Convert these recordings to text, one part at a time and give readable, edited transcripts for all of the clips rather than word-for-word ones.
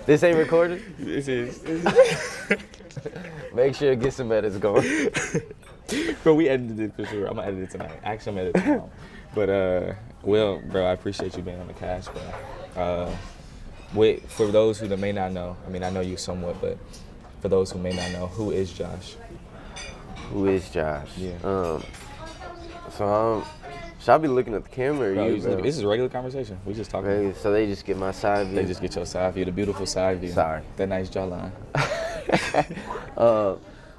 This ain't recorded? This is. Make sure to get some edits going. Bro, we edited it for sure. I'm gonna edit it tonight. Actually, I'm gonna edit it tomorrow. But, Will, bro, I appreciate you being on the cast, bro. For those who may not know, I mean, I know you somewhat, but for those who may not know, who is Josh? Who is Josh? Yeah. Should I be looking at the camera or Bro, you, bro? this is a regular conversation. We just talking. Okay, so they just get my side view? They just get your side view, the beautiful side view. Sorry. That nice jawline.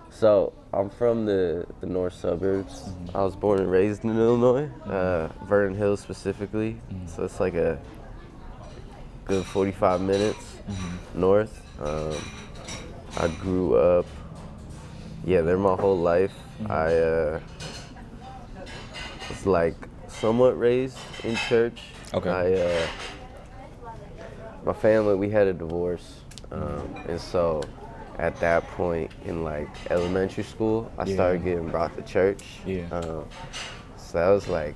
So I'm from the north suburbs. Mm-hmm. I was born and raised in Illinois, Vernon Hills specifically. Mm-hmm. So it's like a good 45 minutes north. I grew up, there my whole life. I was like somewhat raised in church. Okay. My family, we had a divorce, and so at that point in like elementary school, I started getting brought to church. Yeah. So that was like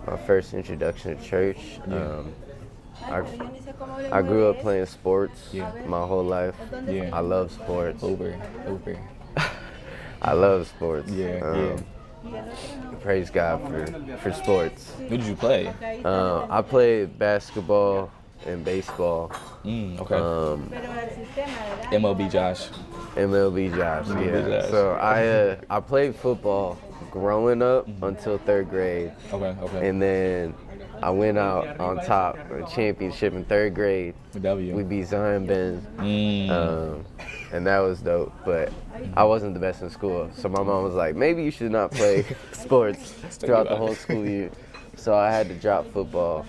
my first introduction to church. I grew up playing sports my whole life. Yeah. I love sports. Uber. I love sports. Yeah. Praise God for sports. Who did you play? I played basketball and baseball. Okay. MLB Josh. MLB Josh, Josh. So I played football growing up until third grade. Okay. And then I went out on top of a championship in third grade. W. We beat Zion Bend. And that was dope. But I wasn't the best in school. So my mom was like, maybe you should not play sports throughout the whole school year. So I had to drop football.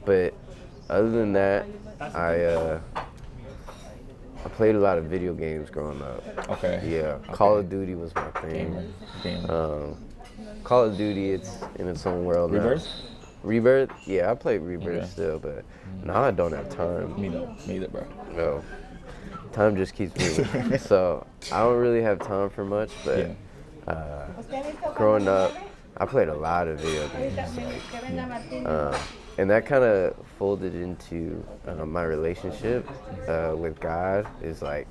But other than that, I played a lot of video games growing up. Okay. Yeah. Okay. Call of Duty was my thing. Gamer. Call of Duty, it's in its own world now. Rebirth? Rebirth? Yeah, I play Rebirth still, but now I don't have time. Me neither, bro. No. Time just keeps moving. So I don't really have time for much, but growing up, I played a lot of video games. And that kind of folded into my relationship with God. Is like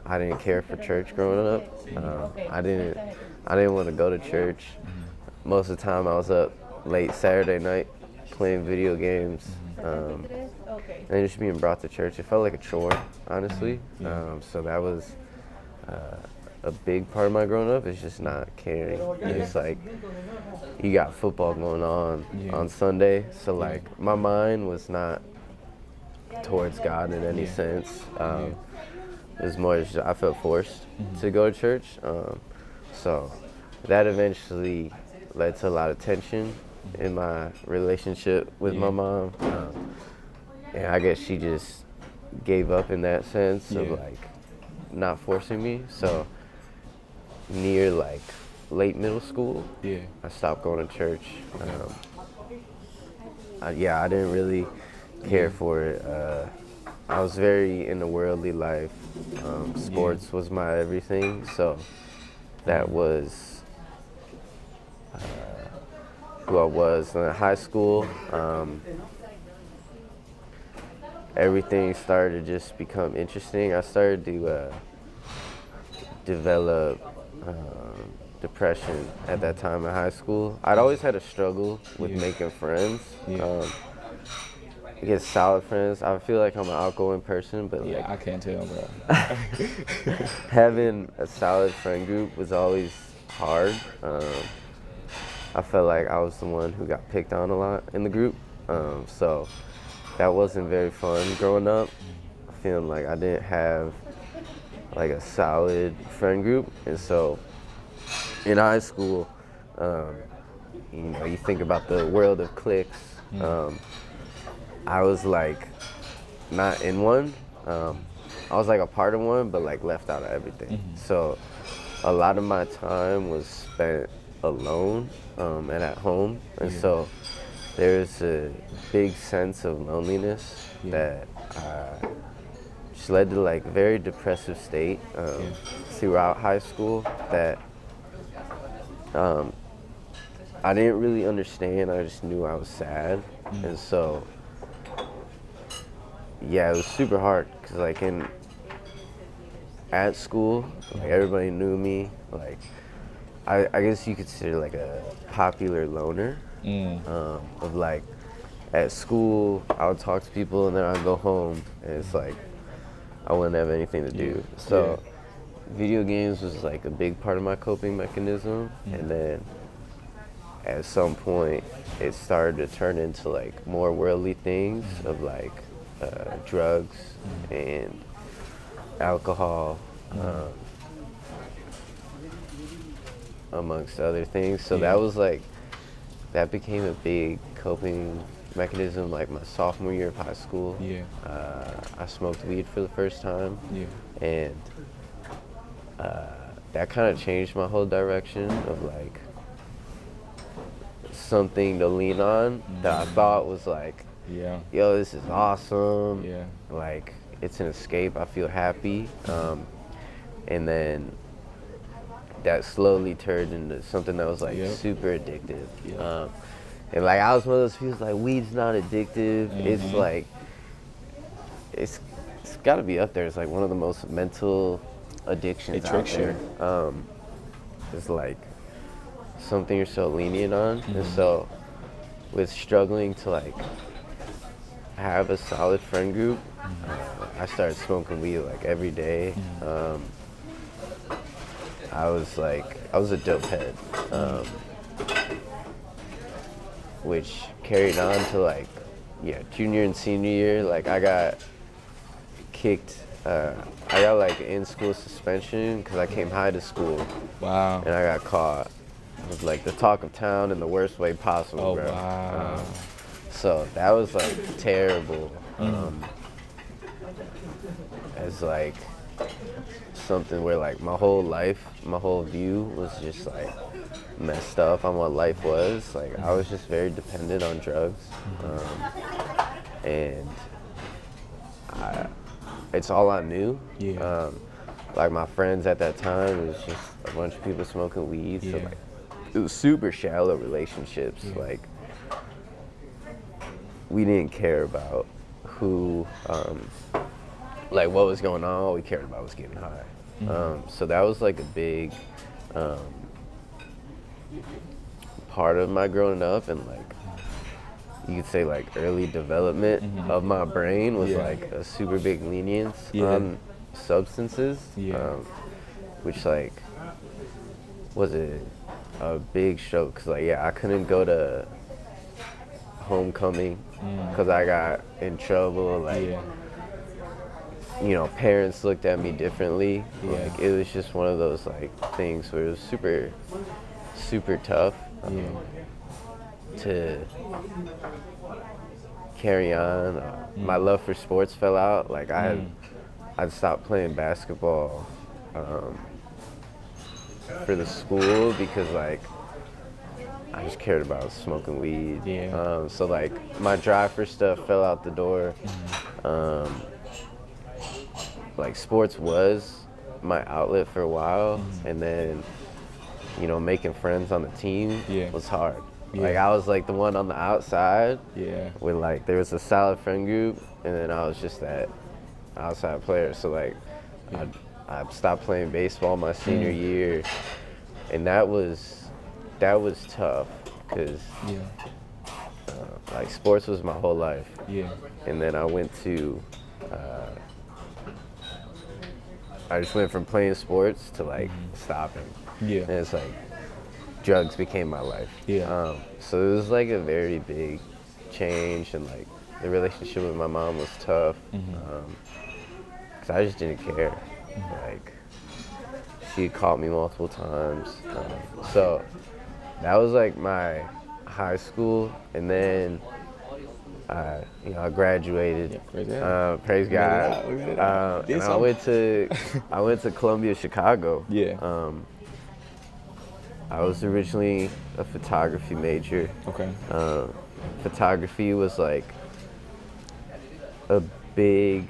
I didn't care for church growing up. I didn't want to go to church. Most of the time I was up late Saturday night playing video games and just being brought to church. It felt like a chore, honestly. So that was a big part of my growing up, is just not caring. It's like you got football going on Sunday, so like my mind was not towards God in any sense. It was more just I felt forced to go to church. So that eventually led to a lot of tension in my relationship with my mom. And I guess she just gave up in that sense of like not forcing me. So near like late middle school, I stopped going to church. I didn't really care for it. I was very in the worldly life. Sports was my everything. So that was who I was. In high school, everything started to just become interesting. I started to develop depression at that time in high school. I'd always had a struggle with making friends. Get solid friends. I feel like I'm an outgoing person, but like I can't tell, bro. having a solid friend group was always hard. I felt like I was the one who got picked on a lot in the group, so that wasn't very fun growing up. Feeling like I didn't have like a solid friend group, and so in high school, you think about the world of cliques. I was like not in one. I was like a part of one, but like left out of everything. So a lot of my time was spent alone and at home, and so there's a big sense of loneliness that just led to like very depressive state throughout high school that I didn't really understand. I just knew I was sad, and so yeah, it was super hard because like at school, like everybody knew me. Like I guess you could consider like a popular loner. Of like at school, I would talk to people and then I'd go home and it's like I wouldn't have anything to do. So video games was like a big part of my coping mechanism, and then at some point it started to turn into like more worldly things of like drugs and alcohol, amongst other things. So that became a big coping mechanism like my sophomore year of high school. I smoked weed for the first time, and that kind of changed my whole direction of like something to lean on that I thought was like, yo, this is awesome. Like it's an escape. I feel happy. And then that slowly turned into something that was like super addictive. And like I was one of those people like weed's not addictive. It's like it's got to be up there. It's like one of the most mental addictions out there. It's like something you're so lenient on, and so with struggling to like have a solid friend group, I started smoking weed like every day. I was a dope head, which carried on to like junior and senior year. Like I got kicked. I got like in-school suspension because I came high to school. Wow. And I got caught. It was like the talk of town in the worst way possible, bro. Wow. So that was like terrible. As like something where like my whole life, my whole view was just like messed up on what life was. Like I was just very dependent on drugs, and it's all I knew. Like my friends at that time, it was just a bunch of people smoking weed. So like it was super shallow relationships. Like we didn't care about who, like what was going on. All we cared about was getting high. So that was like a big part of my growing up, and like you could say like early development of my brain was like a super big lenience on substances, which like was a big show because like I couldn't go to homecoming because I got in trouble. Like parents looked at me differently. Like it was just one of those like things where it was super super tough to carry on. My love for sports fell out. Like I'd stopped playing basketball for the school because like I just cared about smoking weed. So like my drive for stuff fell out the door. Like sports was my outlet for a while, and then making friends on the team was hard. Like I was like the one on the outside. With like there was a solid friend group, and then I was just that outside player. So like I stopped playing baseball my senior year, and that was tough because like sports was my whole life. And then I went to I just went from playing sports to like stopping. And it's like drugs became my life. So it was like a very big change, and like the relationship with my mom was tough because I just didn't care. Like she caught me multiple times. So that was like my high school, and then I graduated. Praise God. And I went to Columbia, Chicago. I was originally a photography major. Photography was like a big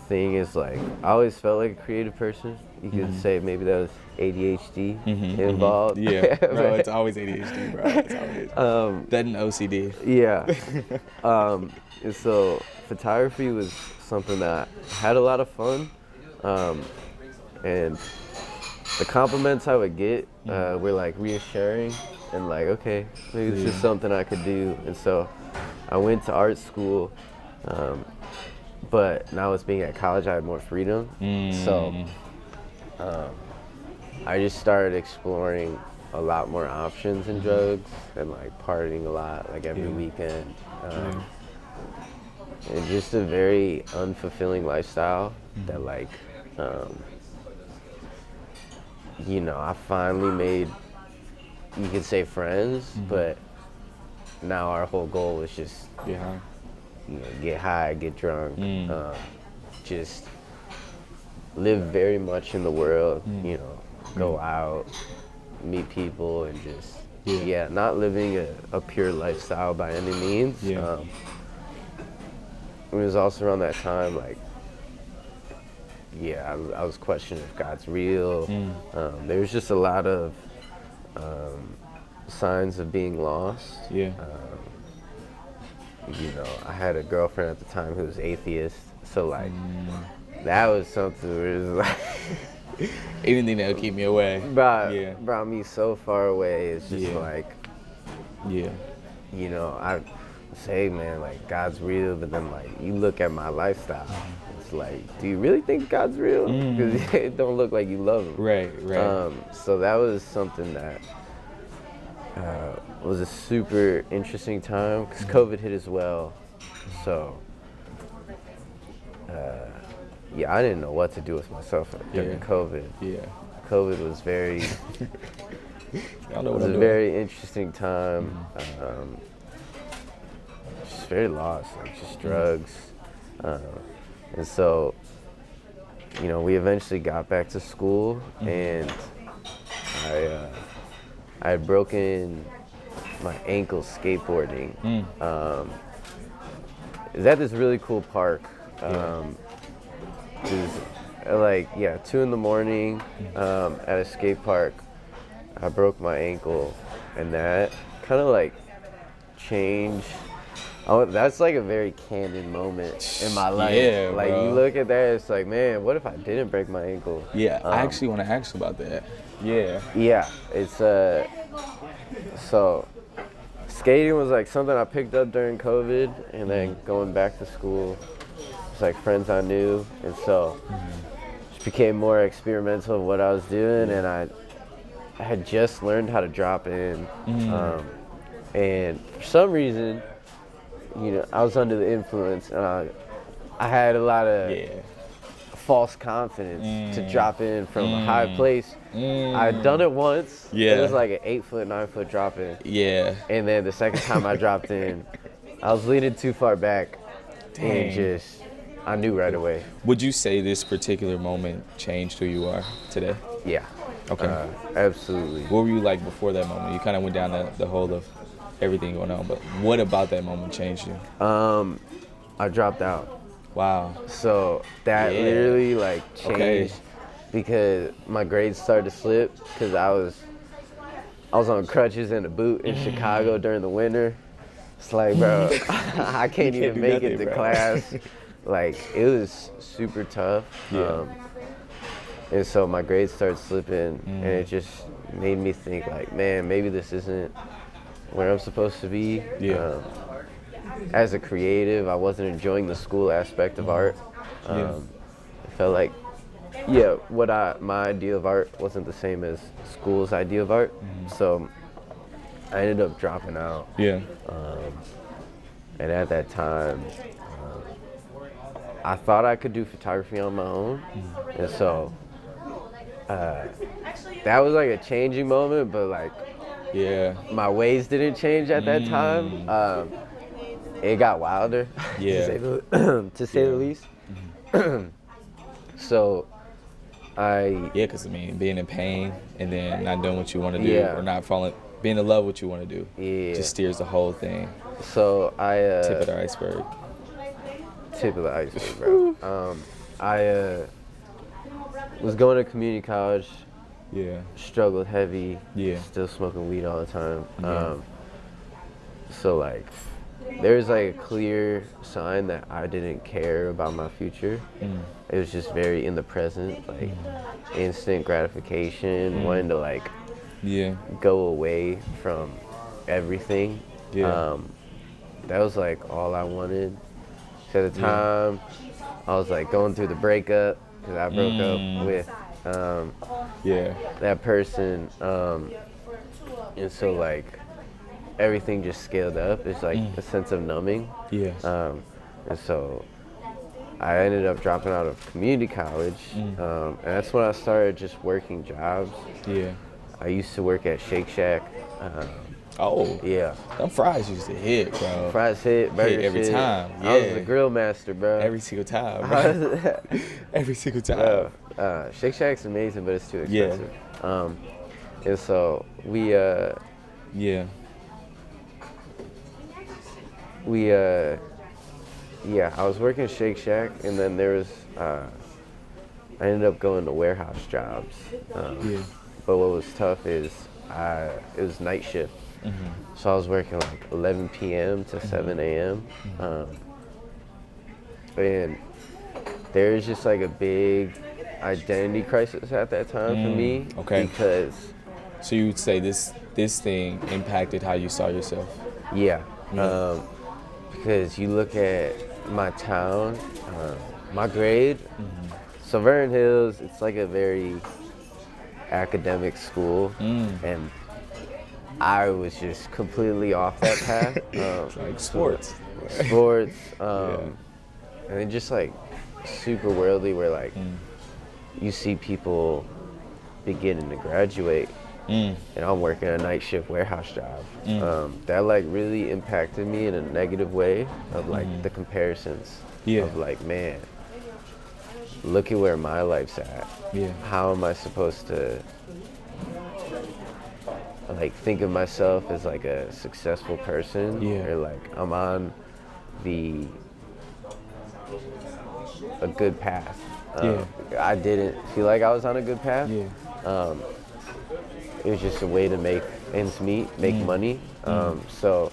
thing is like I always felt like a creative person. You could say maybe that was ADHD involved. Yeah, bro, it's always ADHD, bro. It's always that and OCD. Yeah. And so photography was something that I had a lot of fun, and the compliments I would get were like reassuring and like, okay, maybe this is something I could do. And so I went to art school, but now as being at college, I had more freedom. So I just started exploring a lot more options in drugs and like partying a lot, like every weekend. And just a very unfulfilling lifestyle that like, you know, I finally made, you could say friends, but now our whole goal was just, you know, get high, get drunk, just live very much in the world, you know, go out, meet people, and just, not living a pure lifestyle by any means. It was also around that time, like, I was questioning if God's real. There was just a lot of signs of being lost. You know, I had a girlfriend at the time who was atheist, so like, that was something where it was like, anything that would keep me away. Brought me so far away. It's just like, you know, I say, man, like, God's real, but then like, you look at my lifestyle, it's like, do you really think God's real? Because it don't look like you love him. Right. So that was something that was a super interesting time, because COVID hit as well. So I didn't know what to do with myself during COVID. COVID was very very interesting time. Just very lost, like just drugs. And so, you know, we eventually got back to school, and I had broken my ankle skateboarding. It was at this really cool park. It was like 2 a.m. At a skate park. I broke my ankle, and that kind of like changed. Oh, that's like a very candid moment in my life. Like, bro, you look at that, it's like, man, what if I didn't break my ankle? I actually want to ask about that. It's so skating was like something I picked up during COVID, and then going back to school, it's like friends I knew, and so just became more experimental of what I was doing, and I had just learned how to drop in, and for some reason, you know, I was under the influence, and I had a lot of false confidence to drop in from a high place. I'd done it once. It was like an 8-foot, 9-foot drop in. And then the second time I dropped in, I was leaning too far back, and just, I knew right away. Would you say this particular moment changed who you are today? Yeah. Okay. Absolutely. What were you like before that moment? You kind of went down the whole of everything going on, but what about that moment changed you? I dropped out. Wow. So that literally like changed because my grades started to slip, because I was on crutches and a boot in Chicago during the winter. It's like, bro, I can't even make it to class. Like, it was super tough. And so my grades started slipping, and it just made me think like, man, maybe this isn't where I'm supposed to be. As a creative, I wasn't enjoying the school aspect of art. I felt like, my idea of art wasn't the same as school's idea of art. So I ended up dropping out. And at that time, I thought I could do photography on my own. And so that was like a changing moment, but like, my ways didn't change at that time. It got wilder, to say the least. So because I mean, being in pain and then not doing what you want to do, or not being in love with what you want to do, just steers the whole thing. So I tip of the iceberg. Tip of the iceberg, bro. I was going to community college. Yeah. Struggled heavy. Yeah. Still smoking weed all the time. Yeah. So like, there's like a clear sign that I didn't care about my future. It was just very in the present, like instant gratification, wanting to like go away from everything. Yeah. That was like all I wanted. So at the time, I was like going through the breakup because I broke up with that person, and so like everything just scaled up. It's like a sense of numbing. And so I ended up dropping out of community college, and that's when I started just working jobs. I used to work at Shake Shack. Them fries used to hit, bro. Fries hit, burgers every hit. time. I was the grill master, bro. Every single time, bro. Every single time. Shake Shack's amazing, but it's too expensive. And so we I was working at Shake Shack, and then there was I ended up going to warehouse jobs. But what was tough is it was night shift. So I was working like 11 p.m. to 7 a.m. And there's just like a big identity crisis at that time for me. Because so you would say this thing impacted how you saw yourself? Because you look at my town, my grade. So Vernon Hills, it's like a very academic school, and I was just completely off that path. Like sports, and then just like super worldly, where like you see people beginning to graduate, and I'm working a night shift warehouse job. That like really impacted me in a negative way of like the comparisons of like, man, look at where my life's at. How am I supposed to like think of myself as like a successful person, or like I'm on a good path. I didn't feel like I was on a good path. It was just a way to make ends meet, make money. So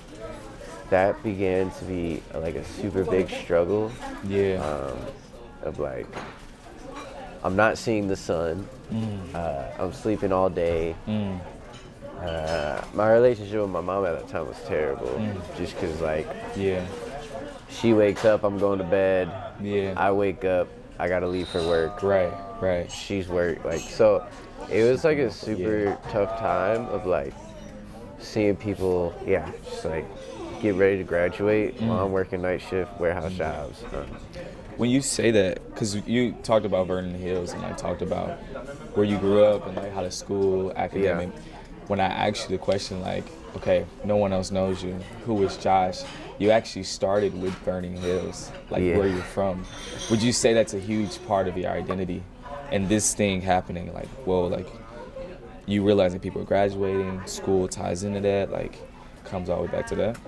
that began to be like a super big struggle. Of like, I'm not seeing the sun. I'm sleeping all day. My relationship with my mom at that time was terrible. Just because like, she wakes up, I'm going to bed. I wake up, I gotta leave for work. Right. She's work, like, so it was like a super tough time of like seeing people, just like get ready to graduate while I'm working night shift warehouse jobs. When you say that, because you talked about Vernon Hills and like talked about where you grew up and like how the school, academic. When I asked you the question, like, okay, no one else knows you, who is Josh? You actually started with Vernon Hills, like where you're from. Would you say that's a huge part of your identity? And this thing happening, like, well, like, you realizing people are graduating, school ties into that, like, comes all the way back to that?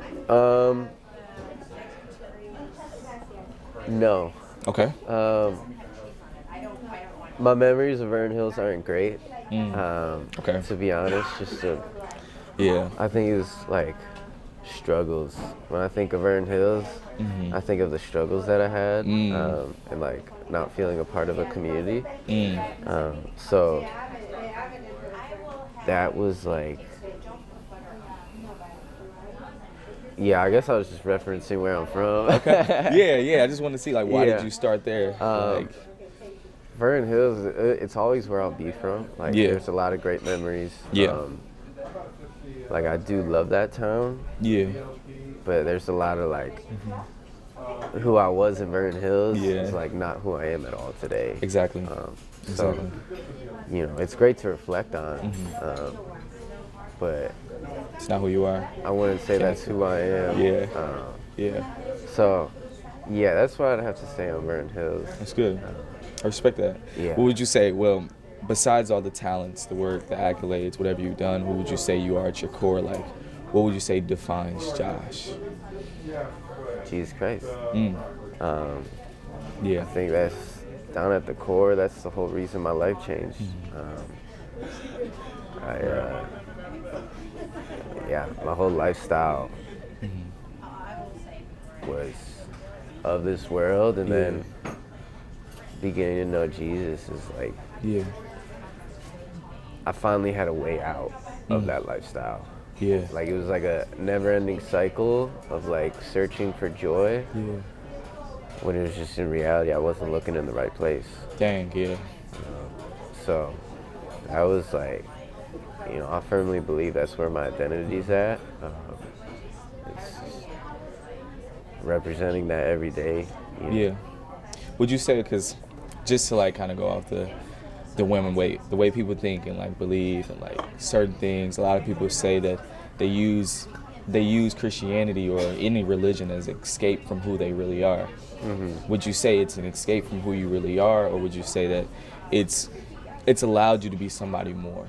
No. Okay. My memories of Vernon Hills aren't great. Okay. To be honest, I think it was like struggles. When I think of Vernon Hills, I think of the struggles that I had, and like not feeling a part of a community. So that was like, I guess I was just referencing where I'm from. Okay. I just want to see, like, why did you start there? Vernon Hills, it's always where I'll be from. Like, there's a lot of great memories. Like, I do love that town. But there's a lot of, like, who I was in Vernon Hills is, like, not who I am at all today. Exactly. So, you know, it's great to reflect on. But it's not who you are. I wouldn't say that's who I am. So, that's what I'd have to say on Vernon Hills. That's good. I respect that. What would you say, well, besides all the talents, the work, the accolades, whatever you've done, who would you say you are at your core? Like, what would you say defines Josh? Jesus Christ. I think down at the core, that's the whole reason my life changed. My whole lifestyle was of this world, and then beginning to know Jesus is like, I finally had a way out of that lifestyle. Like it was like a never-ending cycle of like searching for joy. When it was just in reality, I wasn't looking in the right place. Dang, So I was like, I firmly believe that's where my identity's at. It's representing that every day. Would you say, because just to like kind of go off the women way, the way people think and like believe and like certain things, a lot of people say that they use Christianity or any religion as escape from who they really are. Would you say it's an escape from who you really are, or would you say that it's allowed you to be somebody more?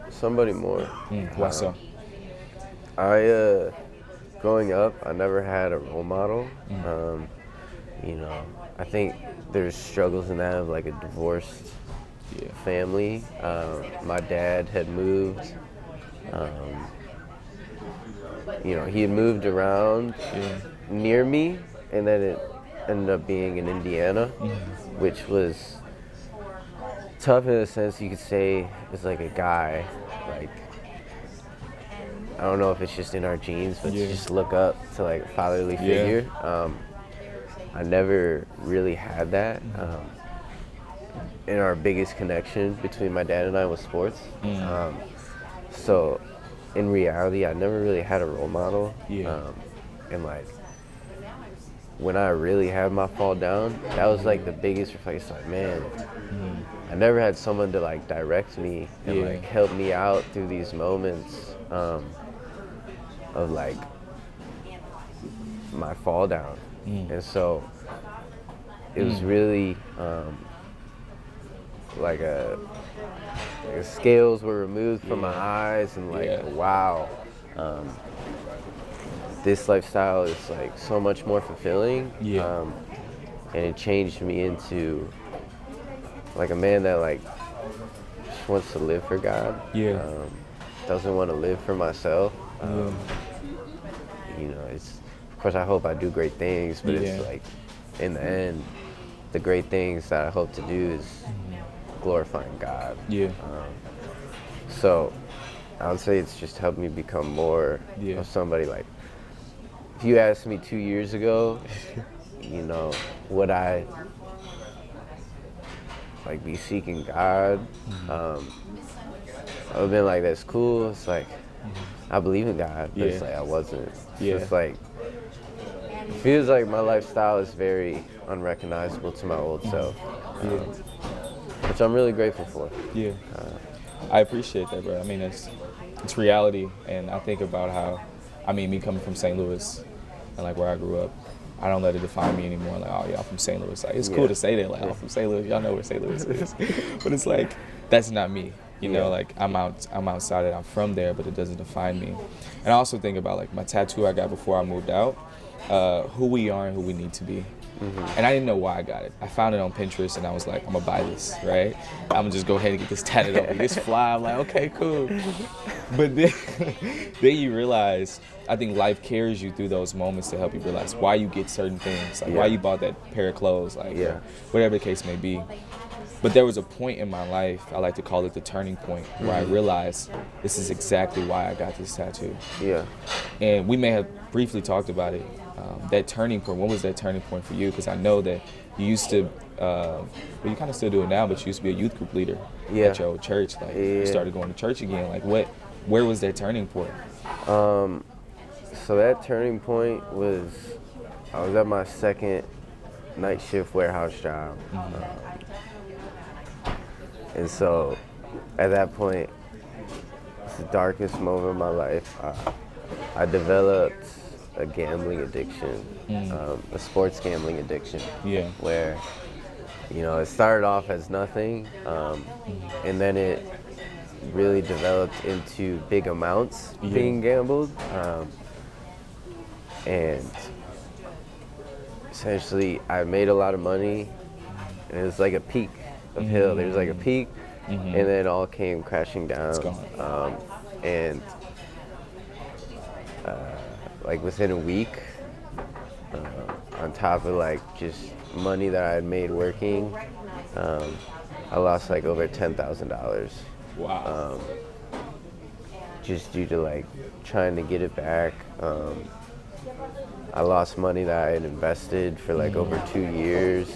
Somebody more. Why so? Growing up, I never had a role model. I think there's struggles in that of like a divorced family. My dad had moved. He had moved around near me, and then it ended up being in Indiana, which was tough in a sense. You could say as like a guy, like, I don't know if it's just in our genes, but to just look up to like a fatherly figure. I never really had that. And our biggest connection between my dad and I was sports. So in reality, I never really had a role model. And like, when I really had my fall down, that was like the biggest reflection. Like, man, I never had someone to like direct me and like help me out through these moments of like my fall down. And so it was really like scales were removed from my eyes, and like, wow, this lifestyle is like so much more fulfilling. And it changed me into like a man that like just wants to live for God. Doesn't want to live for myself. It's, of course, I hope I do great things, but it's like, in the end, the great things that I hope to do is glorifying God. So I would say it's just helped me become more of somebody. Like, if you asked me 2 years ago, would I like be seeking God? I would have been like, that's cool. It's like, I believe in God, but it's like I wasn't. It's like, it feels like my lifestyle is very unrecognizable to my old self, which I'm really grateful for. I appreciate that, bro. I mean, it's reality, and I think about how, me coming from St. Louis and like where I grew up, I don't let it define me anymore. Like, oh, y'all from St. Louis. Like, it's cool to say that, like, I'm from St. Louis. Y'all know where St. Louis is. But it's like, that's not me. Like, I'm outside it. I'm from there, but it doesn't define me. And I also think about like my tattoo I got before I moved out, who we are and who we need to be. And I didn't know why I got it. I found it on Pinterest, and I was like, I'm gonna buy this, right? I'm gonna just go ahead and get this tatted on me. This fly, I'm like, okay, cool. But then you realize, I think life carries you through those moments to help you realize why you get certain things, like why you bought that pair of clothes, like whatever the case may be. But there was a point in my life, I like to call it the turning point, where I realized this is exactly why I got this tattoo. And we may have briefly talked about it. That turning point, what was that turning point for you? Because I know that you used to, well, you kind of still do it now, but you used to be a youth group leader at your old church. Like, you started going to church again. Like, where was that turning point? So that turning point was, I was at my second night shift warehouse job. And so at that point, it's the darkest moment of my life. I developed a gambling addiction, a sports gambling addiction, where, it started off as nothing, and then it really developed into big amounts being gambled, and essentially I made a lot of money, and it was like a peak of hill. There was like a peak, and then it all came crashing down. And like within a week, on top of like just money that I had made working, I lost like over $10,000. Wow. Just due to like trying to get it back. I lost money that I had invested for like over 2 years.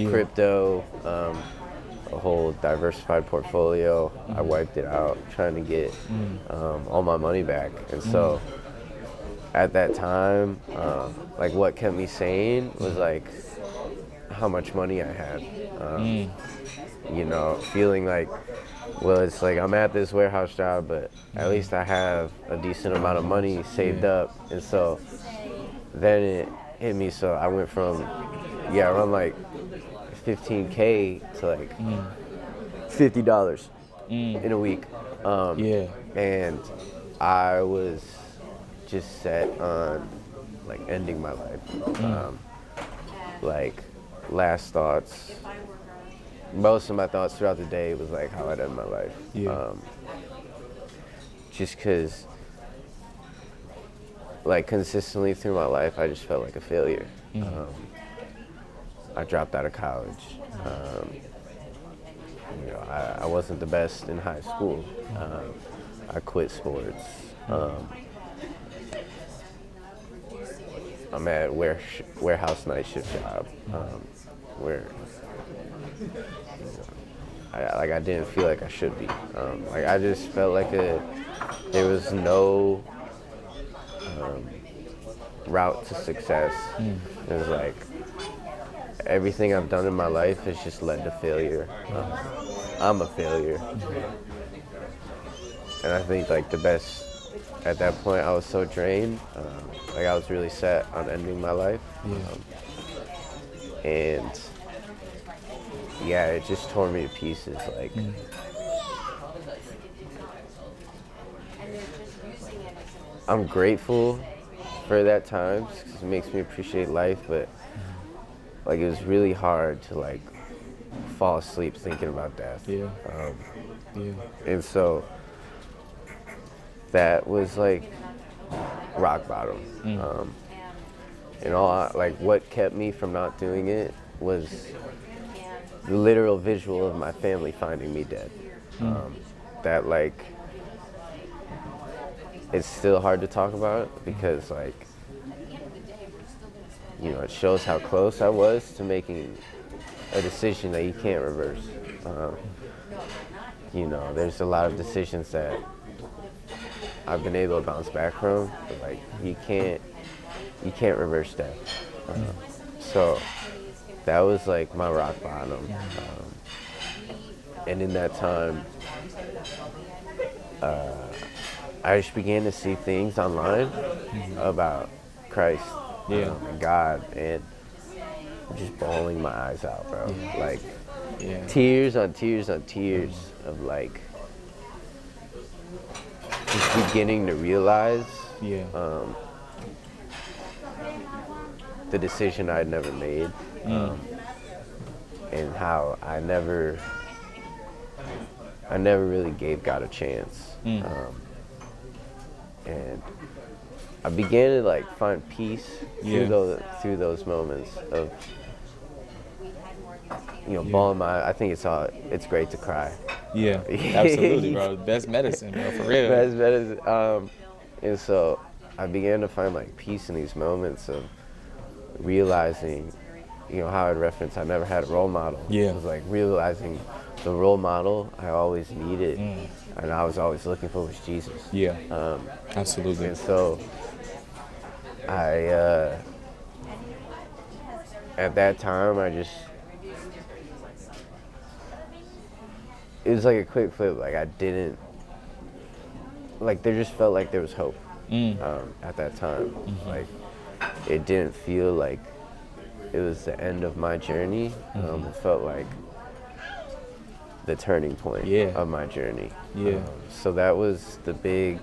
Crypto, a whole diversified portfolio. I wiped it out trying to get all my money back. And so at that time, like what kept me sane was like how much money I had. You know, feeling like, well, it's like I'm at this warehouse job, but at least I have a decent amount of money saved up. And so then it hit me. So I went from, around like 15K to like $50 in a week. And I was just set on like ending my life. Like last thoughts, most of my thoughts throughout the day was like how I'd end my life. Just because like consistently through my life, I just felt like a failure. I dropped out of college. You know, I wasn't the best in high school. I quit sports. I'm at warehouse night shift job, where I didn't feel like I should be. Like I just felt like there was no route to success. It was like everything I've done in my life has just led to failure. I'm a failure. And I think like the best, at that point I was so drained, like I was really set on ending my life. And it just tore me to pieces. Like I'm grateful for that time because it makes me appreciate life, but like it was really hard to like fall asleep thinking about death. And so that was like rock bottom. And like what kept me from not doing it was the literal visual of my family finding me dead. That like it's still hard to talk about because like, you know, it shows how close I was to making a decision that you can't reverse. You know, there's a lot of decisions that I've been able to bounce back from, but like you can't reverse that. So that was like my rock bottom. And in that time, I just began to see things online about Christ and God, and just bawling my eyes out, bro. Like tears on tears on tears of like just beginning to realize the decision I'd never made, and how I never really gave God a chance. And I began to like find peace through those moments of, you know, bawling my. I think it's great to cry. Absolutely, bro. Best medicine, bro, for real. Best medicine. And so I began to find like peace in these moments of realizing, you know, how I'd referenced I never had a role model. It was like realizing the role model I always needed and I was always looking for was Jesus. Absolutely. And so I at that time it was like a quick flip. Like I didn't, like there just felt like there was hope at that time. Like it didn't feel like it was the end of my journey. It felt like the turning point of my journey. So that was the big,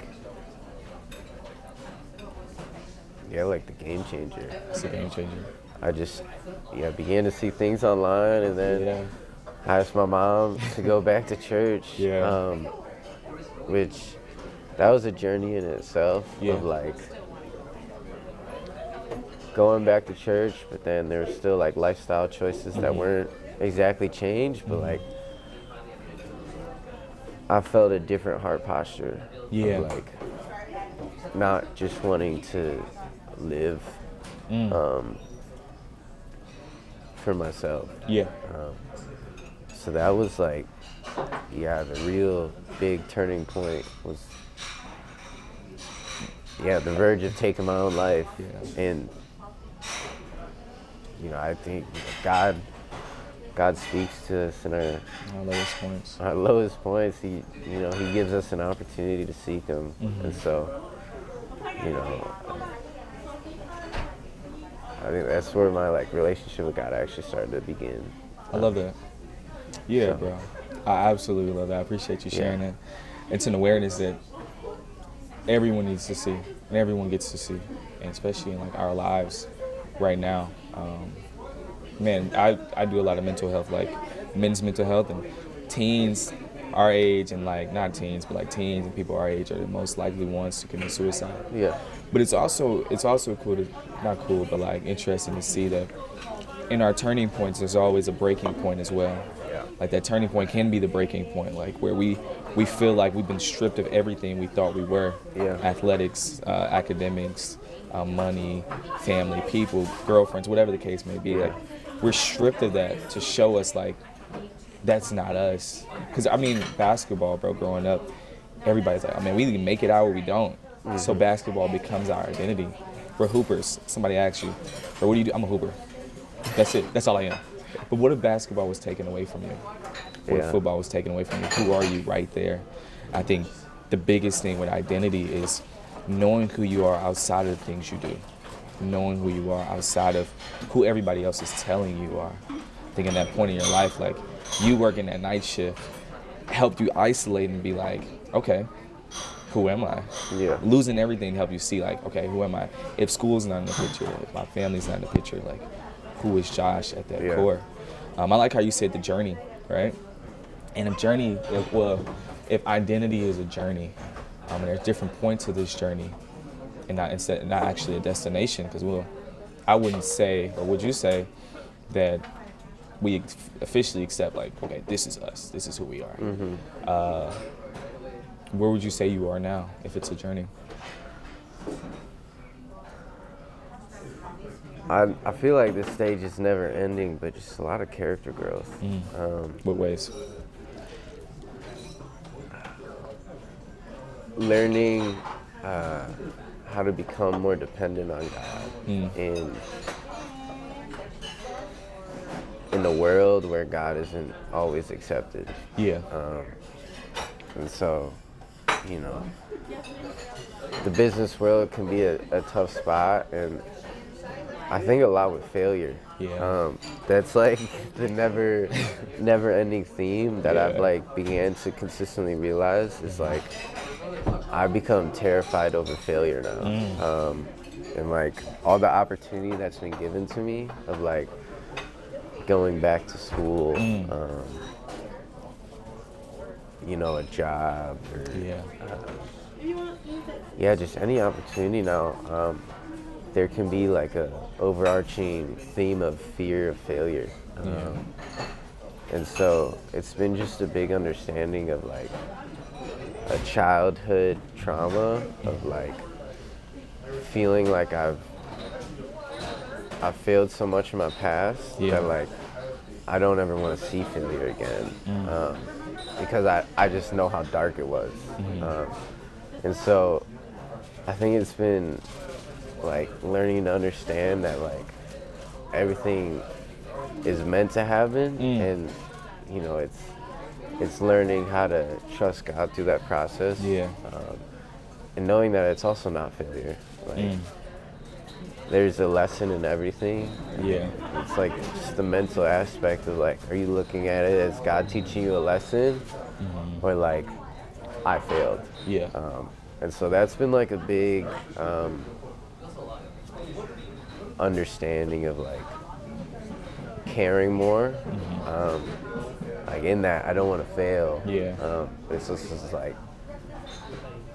like the game changer. It's a game changer. I just began to see things online, and then I asked my mom to go back to church. Which that was a journey in itself of like going back to church, but then there's still like lifestyle choices that weren't exactly changed, but like I felt a different heart posture of like not just wanting to live for myself. So that was like the real big turning point was the verge of taking my own life. And I think God speaks to us in our lowest points. Our lowest points. He gives us an opportunity to seek Him, and so, I think that's where my like relationship with God actually started to begin. I love that. Yeah, bro. I absolutely love that. I appreciate you sharing that. It's an awareness that everyone needs to see, and everyone gets to see, and especially in like our lives right now. Man, I do a lot of mental health, like men's mental health, and teens our age, and like not teens, but like teens and people our age are the most likely ones to commit suicide. But it's also cool to, not cool, but like interesting to see that in our turning points, there's always a breaking point as well. Like that turning point can be the breaking point, like where we feel like we've been stripped of everything we thought we were. Athletics, academics, money, family, people, girlfriends, whatever the case may be. Like we're stripped of that to show us like that's not us. Because I mean, basketball, bro, growing up, everybody's like, I mean, we either make it out or we don't. So basketball becomes our identity. We're hoopers. Somebody asks you, bro, what do you do? I'm a hooper. That's it. That's all I am. But what if basketball was taken away from you? What if football was taken away from you? Who are you right there? I think the biggest thing with identity is knowing who you are outside of the things you do. Knowing who you are outside of who everybody else is telling you are. I think in that point in your life, like you working that night shift helped you isolate and be like, okay, who am I? Losing everything helped you see like, okay, who am I? If school's not in the picture, if my family's not in the picture, like who is Josh at that core? I like how you said the journey, right? And if identity is a journey, and there's different points of this journey, and not actually a destination, because I wouldn't say, or would you say, that we officially accept like, okay, this is us, this is who we are. Where would you say you are now, if it's a journey? I feel like this stage is never ending, but just a lot of character growth. What ways? Learning how to become more dependent on God in a world where God isn't always accepted. And so, the business world can be a tough spot, and I think a lot with failure. That's like the never-ending theme that I've like began to consistently realize is like I become terrified over failure now, and like all the opportunity that's been given to me of like going back to school, a job, or just any opportunity now. There can be like a overarching theme of fear of failure. And so it's been just a big understanding of like a childhood trauma of like feeling like I've failed so much in my past that like I don't ever want to see failure again, because I just know how dark it was. And so I think it's been like learning to understand that like everything is meant to happen, and it's learning how to trust God through that process, and knowing that it's also not failure. Like there's a lesson in everything. It's like just the mental aspect of like, are you looking at it as God teaching you a lesson, or like I failed? And so that's been like a big understanding of like caring more. Like in that, I don't want to fail. It's just like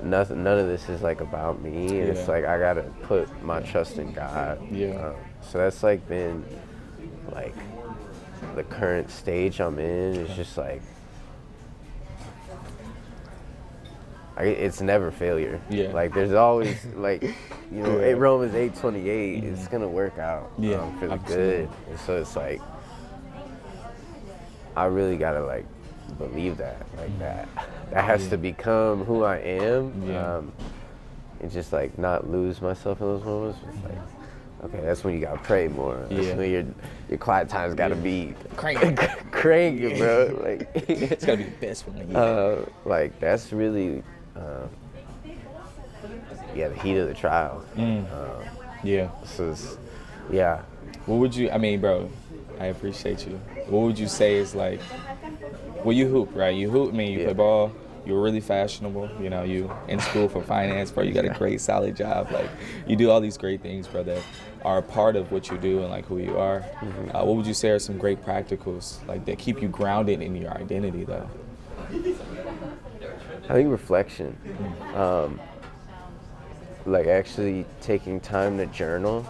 nothing. None of this is like about me. And it's like I gotta put my trust in God. So that's like been like the current stage I'm in. It's just like it's never failure. Like there's always like, you know, Romans 8:28. It's gonna work out for the good. And so it's like I really gotta like believe that, like that has to become who I am. And just like not lose myself in those moments. It's like, okay, that's when you gotta pray more. That's when your quiet time's gotta be cranking, bro. Like it's gotta be the best one. Like that's really, the heat of the trial. So it's, What would you? I mean, bro, I appreciate you. What would you say is like? Well, you hoop, right? You hoop. I mean, you play ball. You're really fashionable. You know, you in school for finance, bro. You got a great, solid job. Like, you do all these great things, bro, that are a part of what you do and like who you are. What would you say are some great practicals like that keep you grounded in your identity, though? I think reflection. Like actually taking time to journal.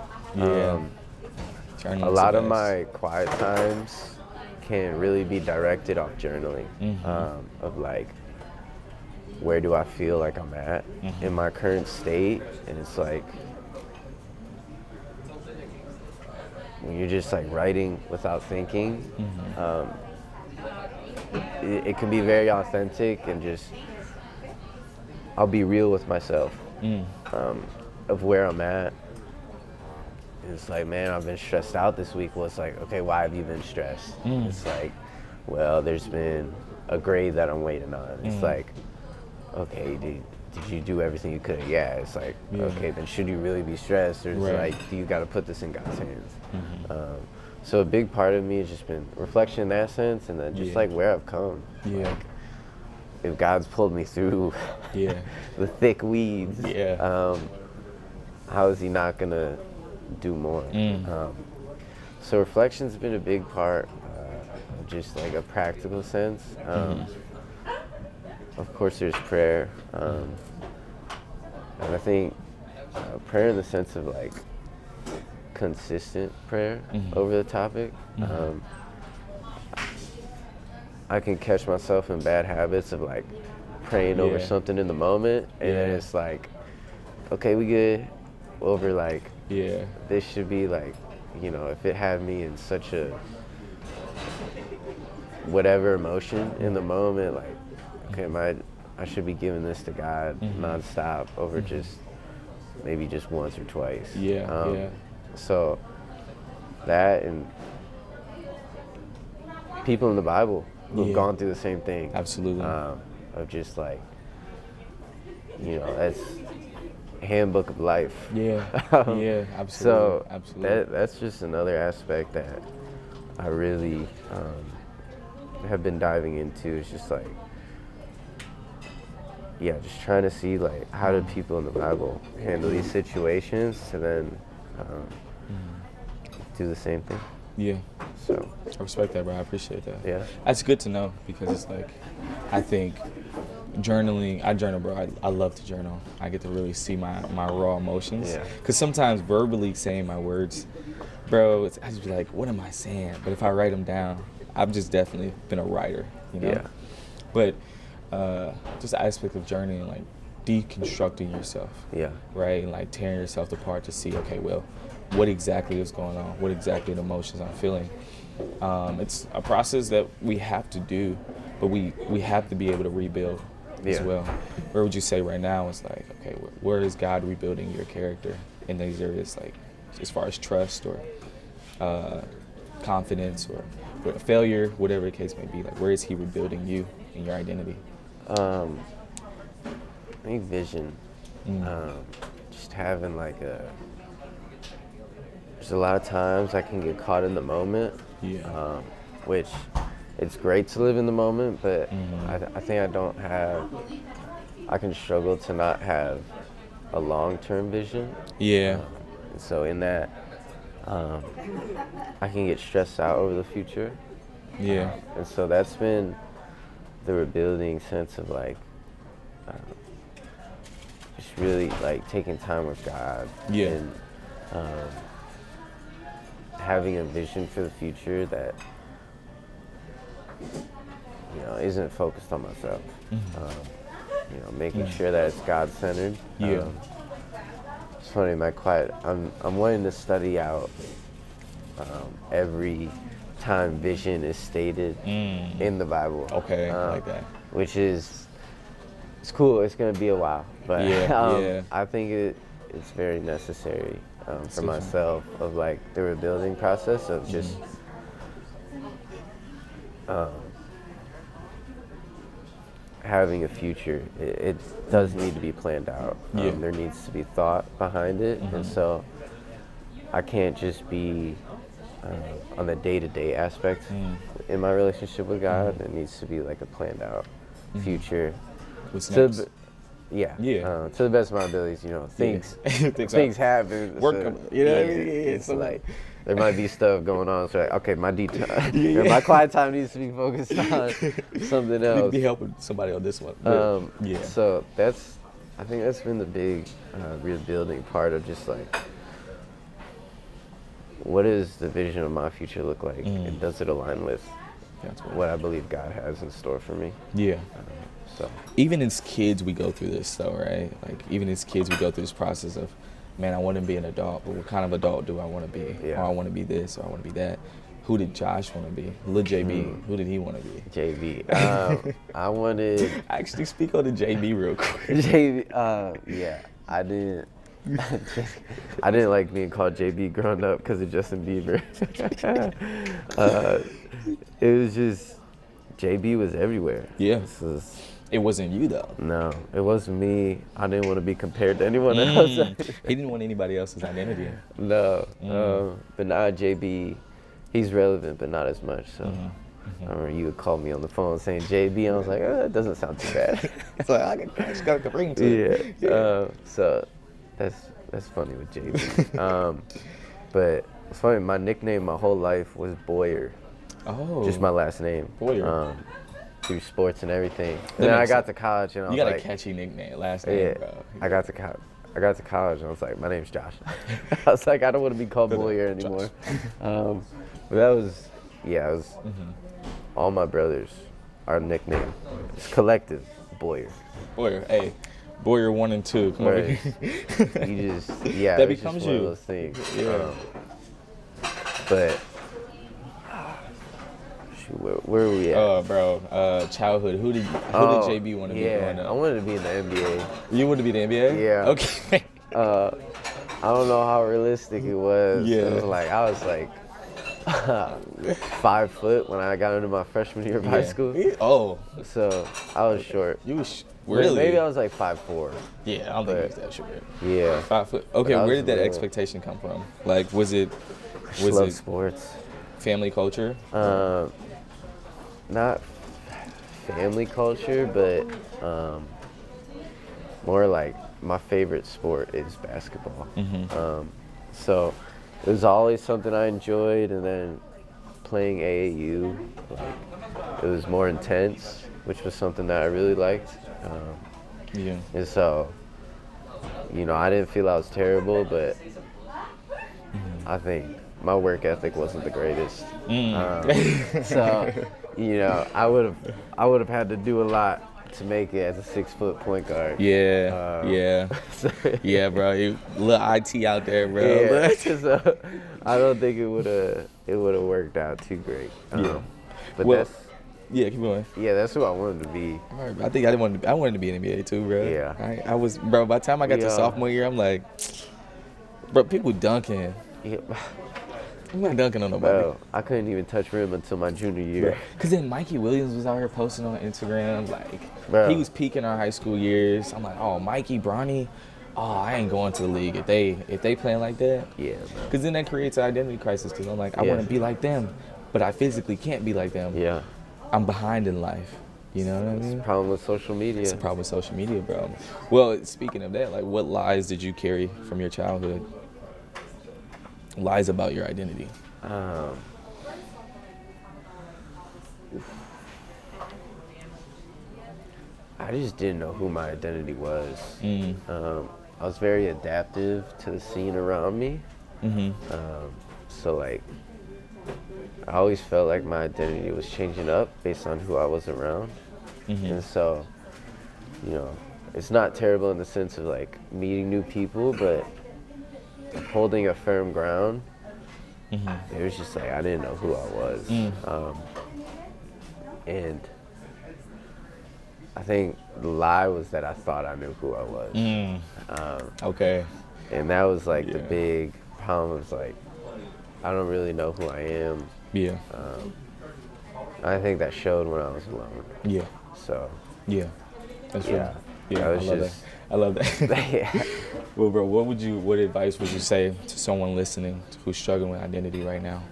A lot of my quiet times can really be directed off journaling. Of like, where do I feel like I'm at in my current state? And it's like, when you're just like writing without thinking, it can be very authentic and just, I'll be real with myself of where I'm at. And it's like, man, I've been stressed out this week. Well, it's like, okay, why have you been stressed? It's like, well, there's been a grade that I'm waiting on. It's like, okay, did you do everything you could? Yeah. It's like, okay, then should you really be stressed? Or it's like, do you got to put this in God's hands? So a big part of me has just been reflection in that sense, and then just like where I've come. Like, if God's pulled me through the thick weeds, how is he not gonna do more? So reflection's been a big part, just like a practical sense. Of course there's prayer, and I think prayer in the sense of like consistent prayer over the topic. I can catch myself in bad habits of like praying over something in the moment, and then it's like, okay, we good over like, this should be like, you know, if it had me in such a whatever emotion in the moment, like, okay, I should be giving this to God nonstop over just maybe just once or twice. So that, and people in the Bible who've gone through the same thing. Absolutely. Of just like, you know, that's handbook of life. Absolutely. So absolutely. that's just another aspect that I really have been diving into. Is just like, just trying to see like, how do people in the Bible handle these situations to then do the same thing. So I respect that, bro. I appreciate that. That's good to know, because it's like, I think journaling, I journal, bro. I love to journal. I get to really see my raw emotions. Because sometimes verbally saying my words, bro, I just be like, what am I saying? But if I write them down, I've just definitely been a writer, you know? But just the aspect of journaling, like deconstructing yourself, right? And like tearing yourself apart to see, okay, well, what exactly is going on? What exactly the emotions I'm feeling? It's a process that we have to do, but we have to be able to rebuild as well. Where would you say right now is like, okay, where is God rebuilding your character in these areas, like as far as trust or confidence or failure, whatever the case may be? Like, where is he rebuilding you in your identity? I think vision. Just having like there's a lot of times I can get caught in the moment, which it's great to live in the moment, but I think I can struggle to not have a long-term vision. Yeah. So in that, I can get stressed out over the future. Yeah. And so that's been the rebuilding sense of like, just really like taking time with God. Yeah. And having a vision for the future that, you know, isn't focused on myself. You know, making sure that it's God-centered. Yeah. It's funny, I'm wanting to study out every time vision is stated in the Bible. Okay, I like that. Which is, it's cool. It's gonna be a while, but I think it's very necessary for myself of like the rebuilding process of just having a future. It does need to be planned out. There needs to be thought behind it, and so I can't just be on the day-to-day aspect in my relationship with God. It needs to be like a planned out future. What's next? To the best of my abilities, you know, things happen. Work, so, you know, it's like there might be stuff going on. So like, okay, my quiet time needs to be focused on something else. Need to be helping somebody on this one. So I think that's been the big rebuilding part of just like, what does the vision of my future look like, and does it align with what I believe God has in store for me? Yeah. So even as kids, we go through this though, right? Like even as kids, we go through this process of, man, I want to be an adult, but what kind of adult do I want to be? Yeah. Or I want to be this, or I want to be that. Who did Josh want to be? Lil JB, who did he want to be? JB. I wanted... Actually, speak on the JB real quick. JB, I didn't... I didn't like being called JB growing up because of Justin Bieber. It was just... JB was everywhere. Yeah. It wasn't you though. No, it wasn't me. I didn't want to be compared to anyone else. He didn't want anybody else's identity. No. But now JB, he's relevant, but not as much. So I remember you would call me on the phone saying JB. I was like, that doesn't sound too bad. It's like, I just got a ring to it. Yeah. So that's funny with JB. But it's funny, my nickname my whole life was Boyer. Oh. Just my last name. Boyer. Through sports and everything. And then I got to college and I was like... You got a catchy nickname, last name, bro. I got to college and I was like, my name's Josh. I was like, I don't want to be called Boyer anymore. But that was, all my brothers, our nickname. It's collective, Boyer. Boyer, hey. Boyer 1 and 2. Come on. You just, that becomes just one of those things. Yeah. But... Where are we at? Childhood. Who did JB want to be growing up? I wanted to be in the NBA. You wanted to be in the NBA? Yeah. Okay. I don't know how realistic it was. Yeah. It was like, I was like 5 foot when I got into my freshman year of high school. Oh. So I was short. You was really? Maybe I was like 5'4". Yeah, I don't think you was that short. Yeah. 5 foot. Okay, where did that expectation come from? Like, was it sports? Family culture? Not family culture, but more like my favorite sport is basketball. So it was always something I enjoyed, and then playing AAU, like, it was more intense, which was something that I really liked. And so, you know, I didn't feel I was terrible, but I think my work ethic wasn't the greatest. So, you know, I would have had to do a lot to make it as a 6-foot point guard. Yeah. Yeah, bro. You little IT out there, bro. Yeah. So I don't think it would have worked out too great. But keep going. Yeah, that's who I wanted to be. I think I wanted to be in the NBA too, bro. Yeah. I was, bro. By the time I got to sophomore year, I'm like, bro, people dunking. Yeah. I'm not dunking on nobody. Bro, I couldn't even touch rim until my junior year. Because then Mikey Williams was out here posting on Instagram. Like, bro, he was peaking our high school years. I'm like, oh, Mikey, Bronny, I ain't going to the league if they playing like that. Yeah, bro. Because then that creates an identity crisis. Because I'm like, I want to be like them, but I physically can't be like them. Yeah. I'm behind in life. You know what I mean? It's a problem with social media. It's a problem with social media, bro. Well, speaking of that, like, what lies did you carry from your childhood? lies about your identity? I just didn't know who my identity was. I was very adaptive to the scene around me. So like, I always felt like my identity was changing up based on who I was around. And so, you know, it's not terrible in the sense of like meeting new people, but holding a firm ground. It was just like, I didn't know who I was. And I think the lie was that I thought I knew who I was. Okay. And that was like the big problem, was like, I don't really know who I am. Yeah. I think that showed when I was alone. Yeah. So. Yeah. That's true. Yeah. I love that. Yeah. Well, bro, what advice would you say to someone listening who's struggling with identity right now?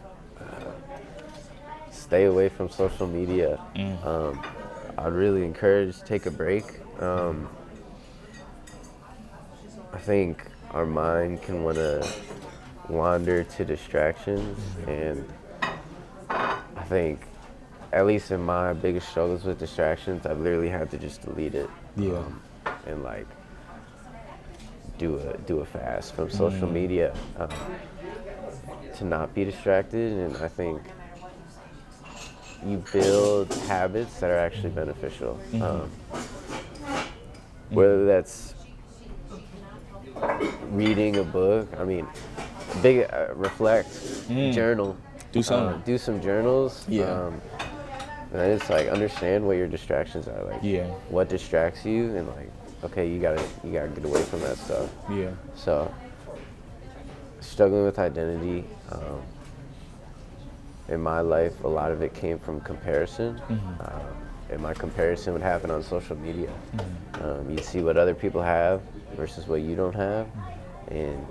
Stay away from social media. I'd really encourage take a break. I think our mind can want to wander to distractions, and I think, at least in my biggest struggles with distractions, I've literally had to just delete it. And like do a fast from social media to not be distracted. And I think you build habits that are actually beneficial. Whether that's reading a book, I mean, big reflect, journal, do something, do some journals. And it's like, understand what your distractions are, like what distracts you, and like, okay, you gotta get away from that stuff. So struggling with identity, in my life, a lot of it came from comparison. And my comparison would happen on social media. You see what other people have versus what you don't have, and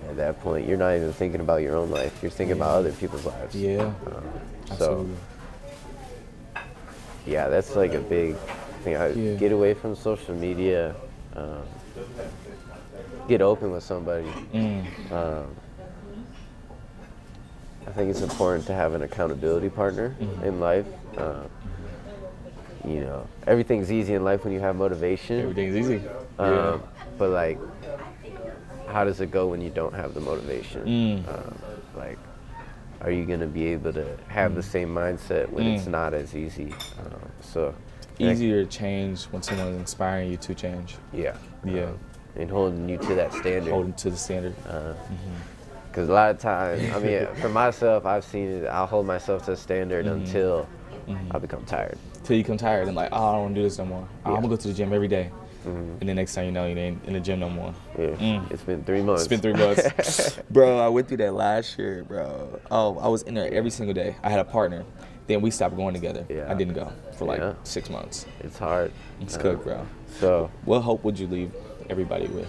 at that point, you're not even thinking about your own life. You're thinking about other people's lives. So, yeah, that's like a big thing. Get away from social media. Get open with somebody. I think it's important to have an accountability partner in life. You know, everything's easy in life when you have motivation. Everything's easy. But like, how does it go when you don't have the motivation? Like, are you gonna be able to have the same mindset when it's not as easy? Easier to change when someone's inspiring you to change. And holding you to that standard. Holding to the standard. Because a lot of times, I mean, for myself, I've seen it. I'll hold myself to a standard until I become tired. Till you become tired and like, oh, I don't want to do this no more. I'm gonna go to the gym every day. And then next time you know, you ain't in the gym no more. It's been 3 months. It's been 3 months. Bro, I went through that last year, bro. Oh, I was in there every single day. I had a partner. Then we stopped going together. I didn't go for like 6 months. It's hard. It's cooked, bro. So, what hope would you leave everybody with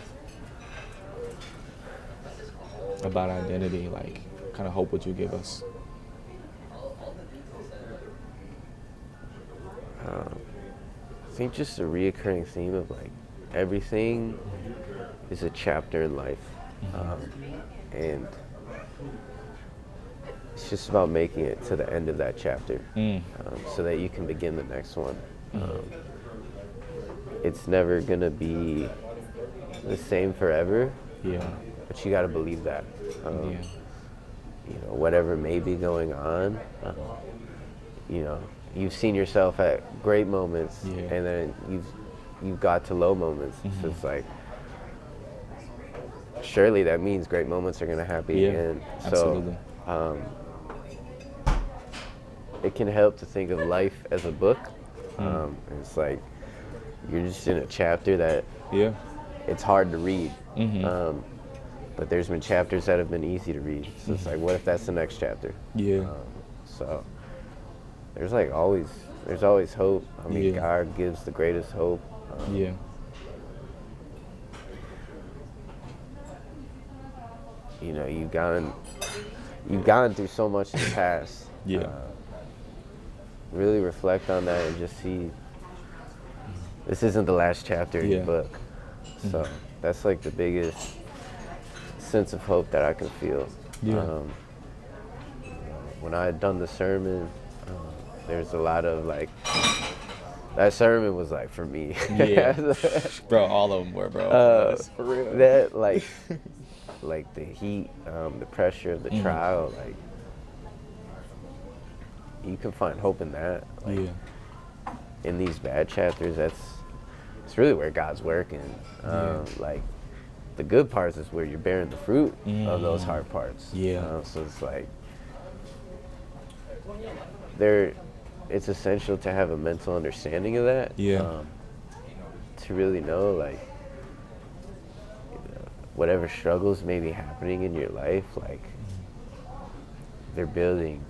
about identity? Like, what kind of hope would you give us? I think just a reoccurring theme of like, everything is a chapter in life. And it's just about making it to the end of that chapter, so that you can begin the next one. It's never gonna be the same forever, but you gotta believe that. You know, whatever may be going on, you know, you've seen yourself at great moments, and then you've got to low moments. So it's like, surely that means great moments are gonna happen again. Absolutely. So it can help to think of life as a book. It's like, you're just in a chapter that it's hard to read. But there's been chapters that have been easy to read. So it's like, what if that's the next chapter? So there's always hope. I mean, God gives the greatest hope. You know, you've gone through so much in the past. Really reflect on that and just see, this isn't the last chapter in your book. So that's like the biggest sense of hope that I can feel. Yeah. When I had done the sermon, there's a lot of like, that sermon was like for me. Yeah. Bro, all of them were, bro. For real. That like the heat, the pressure, the trial, like you can find hope in that. Like, in these bad chapters, it's really where God's working. Like the good parts is where you're bearing the fruit of those hard parts. So it's like it's essential to have a mental understanding of that. To really know, like, whatever struggles may be happening in your life, like they're building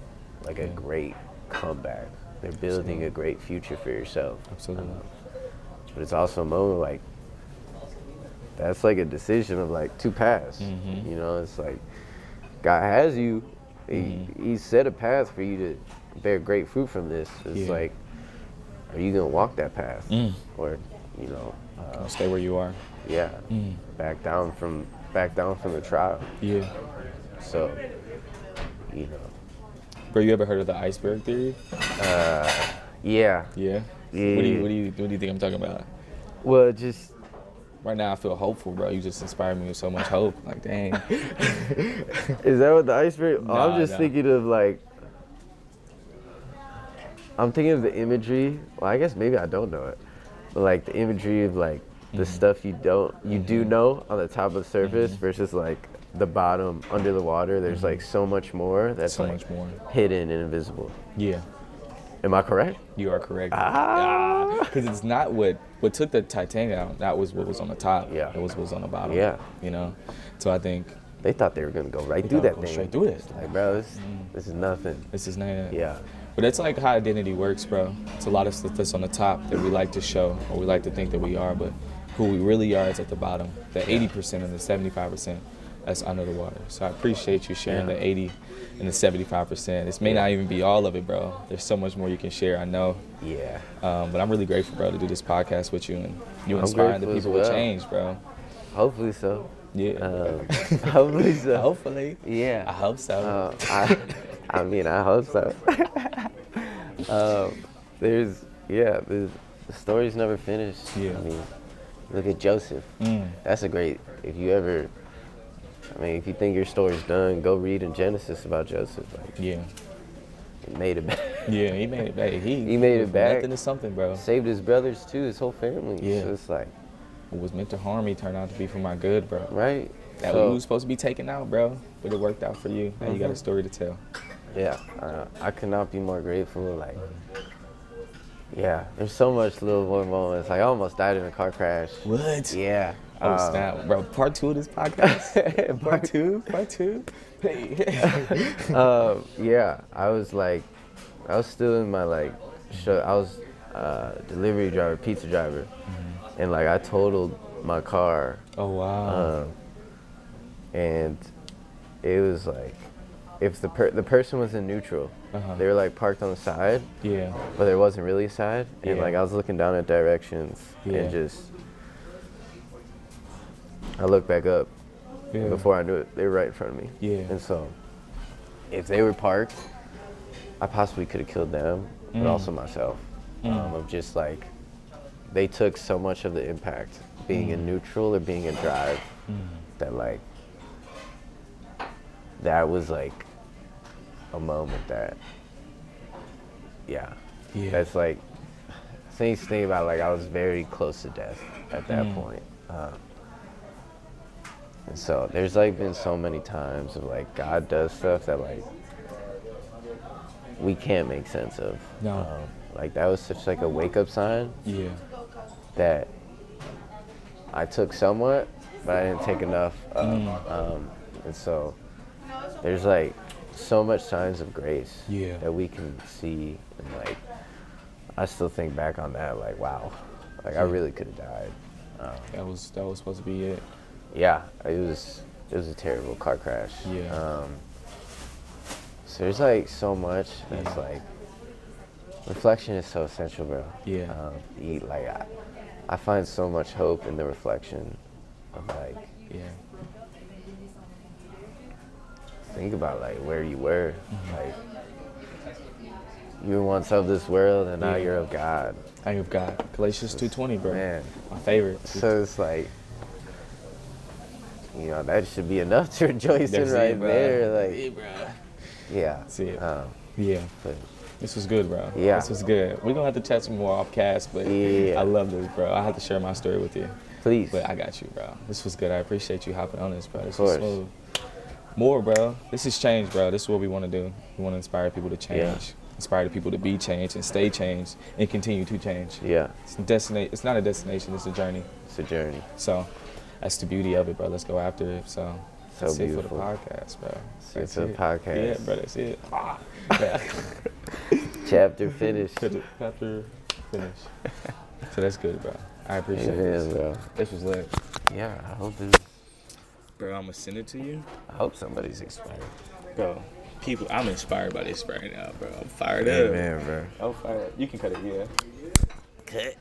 like a great comeback. They're building a great future for yourself. Absolutely. But it's also a moment like that's like a decision of like to pass. You know, it's like God has you. He set a path for you to bear great fruit from this. It's like, are you gonna walk that path, or you know, stay where you are? Back down from the trial. So, you know. Bro, you ever heard of the iceberg theory? Yeah. What do you think I'm talking about? Well, just right now I feel hopeful, bro. You just inspired me with so much hope. Like, dang. Is that what the iceberg? I'm just thinking of like. I'm thinking of the imagery. Well, I guess maybe I don't know it, but like the imagery of like the stuff you do know on the top of the surface versus like the bottom under the water. There's like so much more that's so much more hidden and invisible. Am I correct? You are correct. Because it's not what took the Titanic out. That was what was on the top. It was what was on the bottom. You know, so I think they thought they were gonna go right through that thing. Straight through it. Like, bro, this is nothing. This is nothing. Yeah. But that's like how identity works, bro. It's a lot of stuff that's on the top that we like to show, or we like to think that we are, but who we really are is at the bottom. The 80% and the 75%, that's under the water. So I appreciate you sharing the 80 and the 75%. This may not even be all of it, bro. There's so much more you can share, I know. But I'm really grateful, bro, to do this podcast with you, and you inspiring the people with change, bro. Hopefully so. Hopefully so. Hopefully. Yeah. I hope so. I mean, I hope so. The story's never finished. I mean, look at Joseph. That's a great, if you think your story's done, go read in Genesis about Joseph. Like, he made it back. He made it back. He made it back. Nothing to something, bro. Saved his brothers too, his whole family. So it's like, what was meant to harm me turned out to be for my good, bro. Right. That was supposed to be taken out, bro, but it worked out for you. Now you got a story to tell. I could not be more grateful. Like, there's so much little more moments. Like, I almost died in a car crash. What? Yeah. Oh, snap. Bro, part 2 of this podcast? Part two? Hey. I was still in my, like, I was delivery driver, pizza driver. And, like, I totaled my car. Oh, wow. And it was, like, if the person was in neutral, they were like parked on the side, but there wasn't really a side, and like I was looking down at directions and just I looked back up, and before I knew it, they were right in front of me. And so if they were parked, I possibly could have killed them, but also myself. Of just like they took so much of the impact being in neutral or being in drive that like that was like a moment that, that's like, things to think about, like I was very close to death at that point. And so there's like been so many times of like God does stuff that like we can't make sense of. Like that was such like a wake up sign that I took somewhat, but I didn't take enough of. And so there's like so much signs of grace that we can see, and like I still think back on that like, wow, like I really could have died. That was supposed to be it. It was a terrible car crash. So there's like so much that's like reflection is so essential, bro. I find so much hope in the reflection of like think about like where you were. Like you were once of this world, and now you're of God. I am of God. Galatians 2:20, bro. Man, my favorite. So it's like, you know, that should be enough to rejoice in right there. Like, yeah. See it. Yeah. But, this was good, bro. Yeah. This was good. We're going to have to chat some more off cast, but I love this, bro. I have to share my story with you. Please. But I got you, bro. This was good. I appreciate you hopping on this, bro. This was smooth. More, bro. This is change, bro. This is what we want to do. We want to inspire people to change, inspire the people to be changed and stay changed and continue to change. Yeah. It's not a destination. It's a journey. It's a journey. So that's the beauty of it, bro. Let's go after it. So that's beautiful. it for the podcast, bro. That's it. Podcast. Yeah, bro. That's it. Chapter finished. Chapter finished. So that's good, bro. I appreciate it, bro. This was lit. Yeah, I hope this. Bro, I'm gonna send it to you. I hope somebody's inspired. Bro, I'm inspired by this right now, bro. I'm fired up. Man, bro. I'm fired up. You can cut it, yeah. Cut.